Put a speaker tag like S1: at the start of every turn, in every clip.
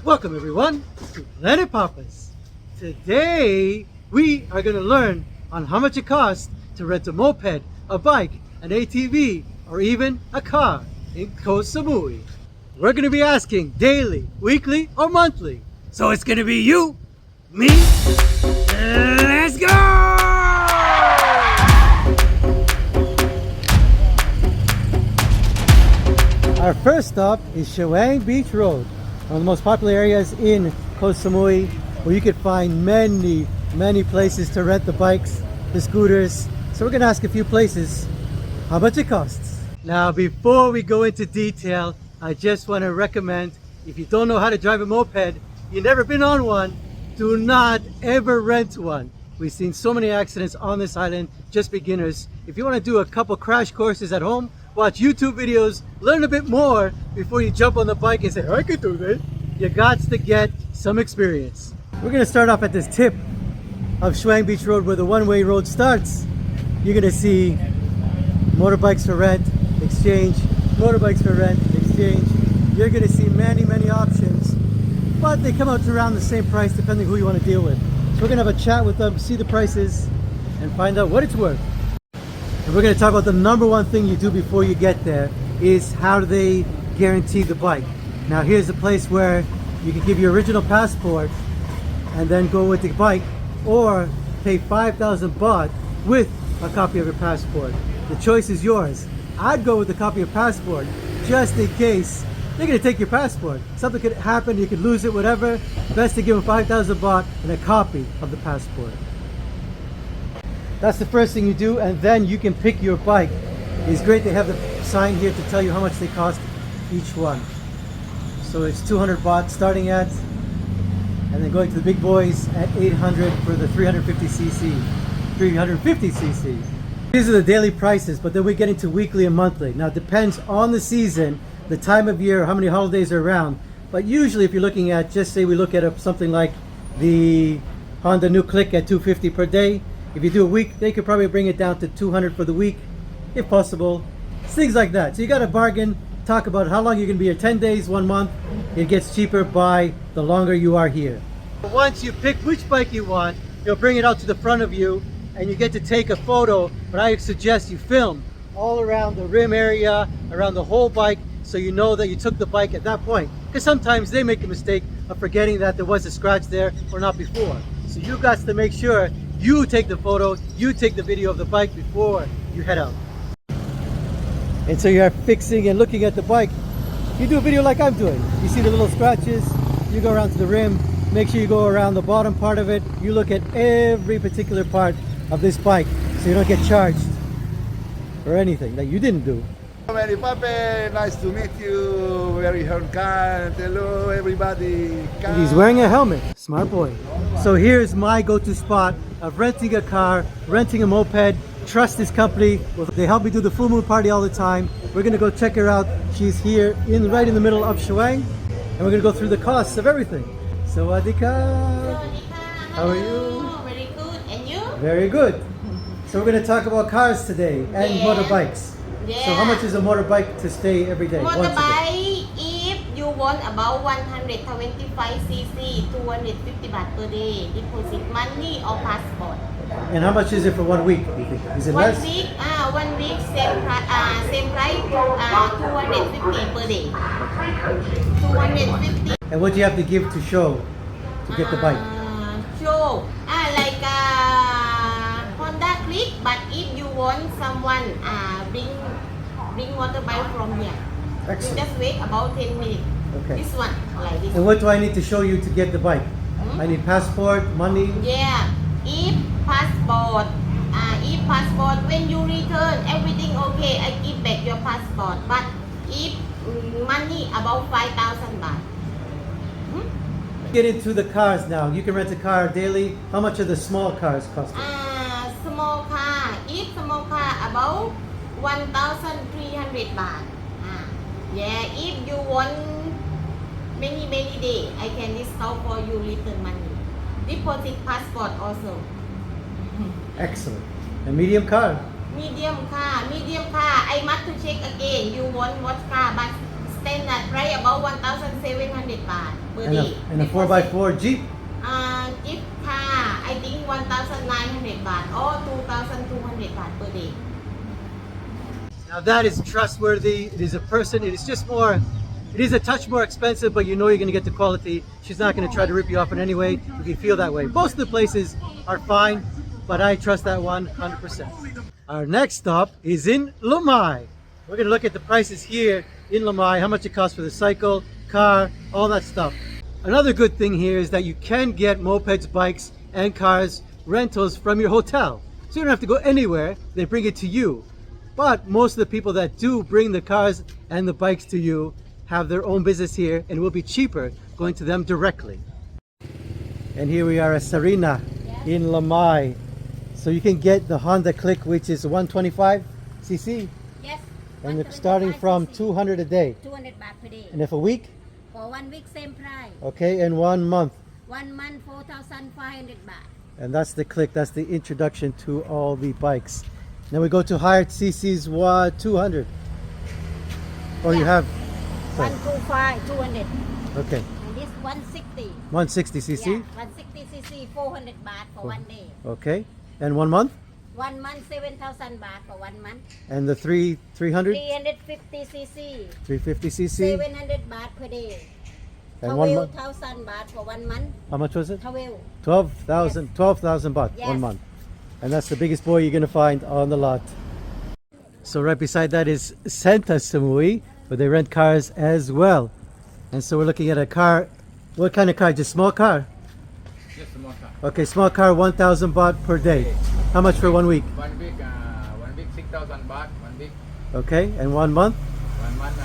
S1: Welcome everyone to Planet Papas. Today we are going to learn on how much it costs to rent a moped, a bike, an ATV, or even a car in Koh Samui. We're going to be asking daily, weekly, or monthly. So it's going to be you, me, let's go! Our first stop is Shawang Beach Road, one of the most popular areas in Koh Samui, where you could find many places to rent the bikes, the scooters. So we're going to ask a few places how much it costs. Now before we go into detail, I just want to recommend, if you don't know how to drive a moped, you've never been on one, do not ever rent one. We've seen so many accidents on this island, just beginners. If you want to do a couple crash courses at home, watch YouTube videos, learn a bit more before you jump on the bike and say, I could do this. You got to get some experience. We're going to start off at this tip of Shawang Beach Road where the one-way road starts. You're going to see motorbikes for rent, exchange, motorbikes for rent, exchange. You're going to see many options, but they come out to around the same price depending who you want to deal with. So we're going to have a chat with them, see the prices, and find out what it's worth. And we're going to talk about the number one thing you do before you get there is how do they guarantee the bike. Now here's a place where you can give your original passport and then go with the bike, or pay 5,000 baht with a copy of your passport. The choice is yours. I'd go with the copy of passport just in case they're going to take your passport. Something could happen, you could lose it, whatever. Best to give them 5,000 baht and a copy of the passport. That's the first thing you do, and then you can pick your bike. It's great they have the sign here to tell you how much they cost each one. So it's 200 baht starting at, and then going to the big boys at 800 for the 350cc. 350cc. These are the daily prices, but then we get into weekly and monthly. Now it depends on the season, the time of year, how many holidays are around. But usually if you're looking at, just say we look at something like the Honda New Click at 250 per day. If you do a week, they could probably bring it down to 200 for the week, if possible. Things like that. So you got to bargain, talk about how long you're going to be here, 10 days, 1 month. It gets cheaper by the longer you are here. Once you pick which bike you want, you'll bring it out to the front of you and you get to take a photo. But I suggest you film all around the rim area, around the whole bike, so you know that you took the bike at that point. Because sometimes they make a mistake of forgetting that there was a scratch there or not before. So you got to make sure you take the photo, you take the video of the bike before you head out. And so you're fixing and looking at the bike. You do a video like I'm doing. You see the little scratches, you go around to the rim, make sure you go around the bottom part of it. You look at every particular part of this bike so you don't get charged for anything that you didn't do.
S2: Many Pape, nice to meet you. Very kind. Hello everybody.
S1: And he's wearing a helmet. Smart boy. So here's my go-to spot of renting a car, renting a moped. Trust this company. They help me do the full moon party all the time. We're gonna go check her out. She's here right in the middle of Shawang, and we're gonna go through the costs of everything. Sawadee ka. How are you?
S3: Very good. And you?
S1: Very good. So we're gonna talk about cars today and motorbikes.
S3: Yeah.
S1: So how much is a motorbike to stay every day?
S3: Motorbike, if you want about 125cc, 250 baht per day, deposit money or passport.
S1: And how much is it for 1 week? You think? Is it less?
S3: 1 week, same price, 250 per day. 250.
S1: And what do you have to give to show to get the bike?
S3: Show, like Honda Click, but if you want someone bring motorbike from here.
S1: Excellent.
S3: You just wait about 10 minutes.
S1: Okay.
S3: This one, like this.
S1: And what do I need to show you to get the bike? I need passport, money.
S3: Yeah, if passport, when you return, everything okay, I give back your passport. But if money about 5,000 baht.
S1: Get into the cars now. You can rent a car daily. How much are the small cars costing?
S3: Small car. If small car about 1,300 baht. Yeah, if you want many days, I can discount for you return money. Deposit passport also.
S1: Excellent. A medium car?
S3: Medium car. I must to check again. You want what car? But standard price about 1,700 baht per
S1: And
S3: day.
S1: a 4x4 Jeep.
S3: Jeep car, I think 1,900 baht or 2,200 baht per day.
S1: Now that is trustworthy. It is a person. It is just more. It is a touch more expensive, but you know you're going to get the quality. She's not going to try to rip you off in any way if you feel that way. Most of the places are fine, but I trust that one 100%. Our next stop is in Lamai. We're going to look at the prices here in Lamai, how much it costs for the cycle, car, all that stuff. Another good thing here is that you can get mopeds, bikes, and cars rentals from your hotel. So you don't have to go anywhere. They bring it to you. But most of the people that do bring the cars and the bikes to you have their own business here, and it will be cheaper going to them directly. And here we are at Sarina in Lamai. So you can get the Honda Click, which is 125 cc,
S4: Yes.
S1: and it's starting from 200 a day.
S4: 200 baht per day.
S1: And if a week,
S4: For 1 week, same price.
S1: okay, and 1 month.
S4: 1 month, 4,500 baht.
S1: And that's the Click. That's the introduction to all the bikes. Then we go to higher CC's 200. Or you
S4: Yeah.
S1: have, sorry.
S4: 125, 200.
S1: Okay,
S4: And this 160.
S1: 160 cc.
S4: Yeah, 160 cc, 400 baht for 1 day.
S1: Okay, and 1 month,
S4: 1 month, 7,000 baht for 1 month.
S1: and the 300,
S4: 350 cc,
S1: 350 cc,
S4: 700 baht per day.
S1: and 1 month.
S4: 12,000 baht for 1 month.
S1: How much was it?
S4: 12.
S1: 12,000 baht,
S4: Yes.
S1: 1 month. And that's the biggest boy you're gonna find on the lot. So right beside that is Koh Samui, where they rent cars as well. And so we're looking at a car. What kind of car? Just small car?
S5: Just small car.
S1: Okay, small car, 1,000 baht per day. How much for 1 week?
S5: 1 week, 6,000 baht. 1 week,
S1: Okay, and 1 month?
S5: 1 month,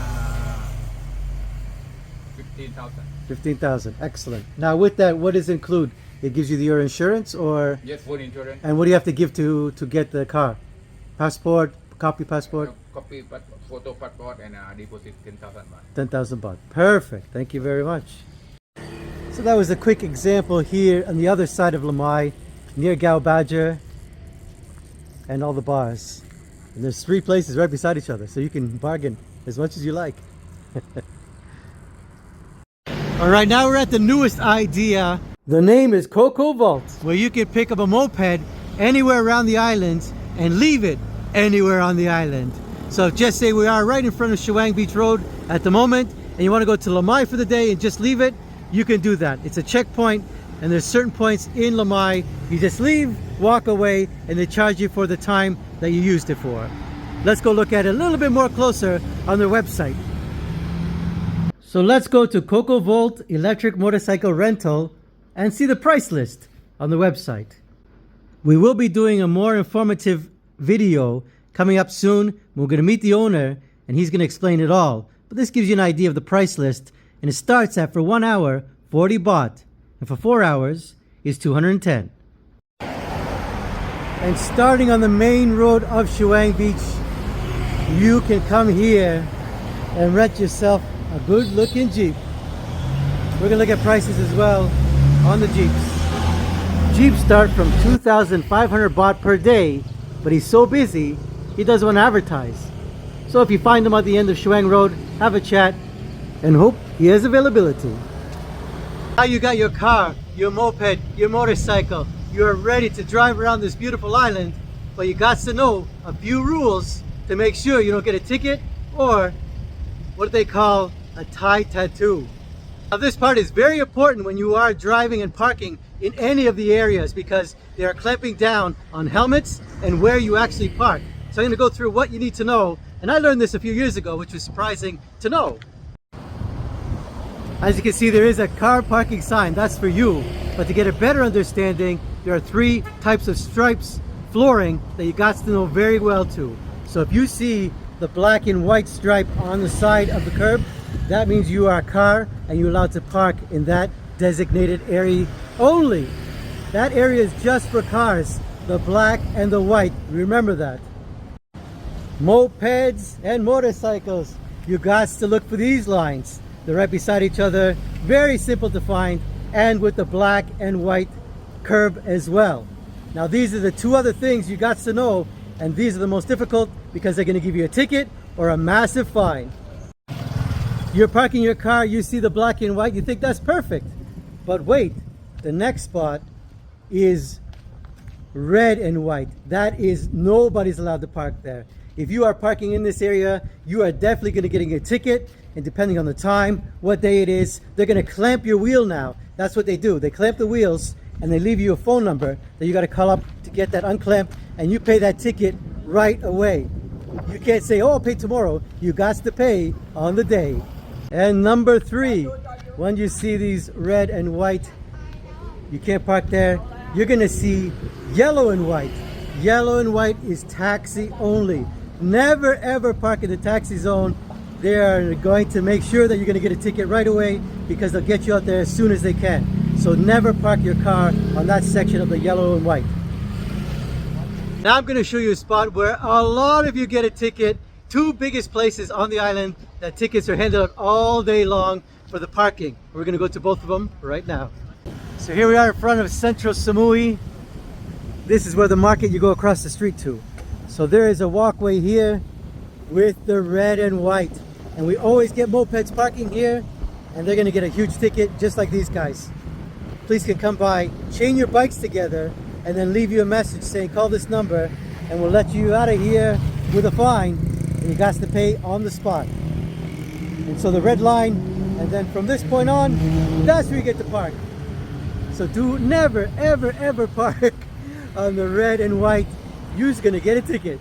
S5: 15,000.
S1: 15,000. Excellent. Now with that, what does it include? It gives you your insurance, or
S5: Just full insurance.
S1: and what do you have to give to get the car? Passport, copy passport,
S5: Copy, photo passport, and deposit 10,000 baht.
S1: 10,000 baht. Perfect. Thank you very much. So that was a quick example here on the other side of Lamai, near Gao Badger, and all the bars. And there's 3 places right beside each other, so you can bargain as much as you like. All right, now we're at the newest idea. The name is Coco Vault, where you can pick up a moped anywhere around the island and leave it anywhere on the island. So just say we are right in front of Shawang Beach Road at the moment, and you want to go to Lamai for the day and just leave it, you can do that. It's a checkpoint, and there's certain points in Lamai. You just leave, walk away, and they charge you for the time that you used it for. Let's go look at it a little bit more closer on their website. So let's go to Coco Volt Electric Motorcycle Rental and see the price list on the website. We will be doing a more informative video coming up soon. We're going to meet the owner and he's going to explain it all. But this gives you an idea of the price list, and it starts at, for 1 hour, 40 baht, and for 4 hours is 210. And starting on the main road of Shawang Beach, you can come here and rent yourself a good looking Jeep. We're going to look at prices as well on the Jeeps. Jeeps start from 2,500 baht per day, but he's so busy, he doesn't want to advertise. So if you find him at the end of Shawang Road, have a chat and hope he has availability. Now you got your car, your moped, your motorcycle, you're ready to drive around this beautiful island, but you got to know a few rules to make sure you don't get a ticket or what they call a Thai tattoo. Now this part is very important when you are driving and parking in any of the areas, because they are clamping down on helmets and where you actually park. So I'm going to go through what you need to know, and I learned this a few years ago, which was surprising to know. As you can see, there is a car parking sign. That's for you. But to get a better understanding, there are 3 types of stripes flooring that you got to know very well too. So if you see the black and white stripe on the side of the curb, that means you are a car and you're allowed to park in that designated area only. That area is just for cars, the black and the white. Remember that. Mopeds and motorcycles, you got to look for these lines. They're right beside each other, very simple to find, and with the black and white curb as well. Now these are the 2 other things you got to know, and these are the most difficult because they're going to give you a ticket or a massive fine. You're parking your car, you see the black and white, you think that's perfect. But wait, the next spot is red and white. That is, nobody's allowed to park there. If you are parking in this area, you are definitely going to get a ticket. And depending on the time, what day it is, they're going to clamp your wheel now. That's what they do. They clamp the wheels and they leave you a phone number that you got to call up to get that unclamped, and you pay that ticket right away. You can't say, oh, I'll pay tomorrow. You got to pay on the day. And number 3, when you see these red and white, you can't park there. You're gonna see yellow and white. Yellow and white is taxi only. Never ever park in the taxi zone. They are going to make sure that you're gonna get a ticket right away, because they'll get you out there as soon as they can. So never park your car on that section of the yellow and white. Now I'm gonna show you a spot where a lot of you get a ticket. 2 biggest places on the island that tickets are handed out all day long for the parking. We're gonna go to both of them right now. So here we are in front of Central Samui. This is where the market you go across the street to. So there is a walkway here with the red and white. And we always get mopeds parking here, and they're gonna get a huge ticket just like these guys. Please can come by, chain your bikes together, and then leave you a message saying call this number, and we'll let you out of here with a fine, and you got to pay on the spot. And so the red line, and then from this point on, that's where you get to park. So do never ever ever park on the red and white. You're just gonna get a ticket.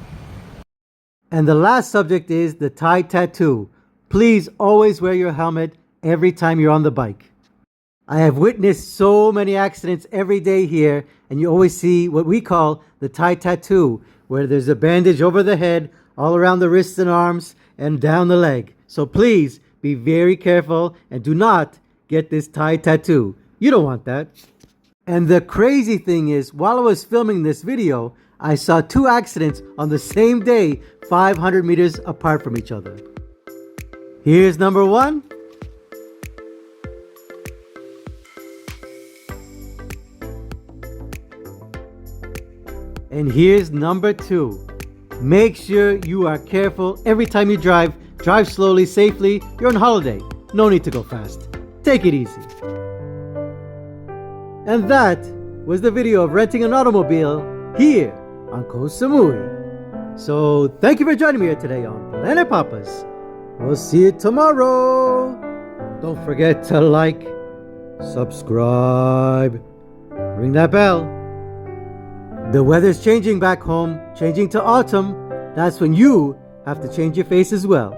S1: And the last subject is the Thai tattoo. Please always wear your helmet every time you're on the bike. I have witnessed so many accidents every day here, and you always see what we call the Thai tattoo, where there's a bandage over the head, all around the wrists and arms, and down the leg. So please be very careful and do not get this Thai tattoo. You don't want that. And the crazy thing is, while I was filming this video, I saw 2 accidents on the same day, 500 meters apart from each other. Here's number 1. And here's number 2. Make sure you are careful every time you drive. Drive slowly, safely. You're on holiday. No need to go fast. Take it easy. And that was the video of renting an automobile here on Koh Samui. So thank you for joining me here today on Planet Papas. We'll see you tomorrow. Don't forget to like, subscribe, ring that bell. The weather's changing back home, changing to autumn. That's when you have to change your face as well.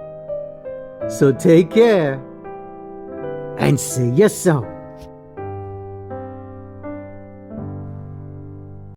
S1: So take care and see you soon.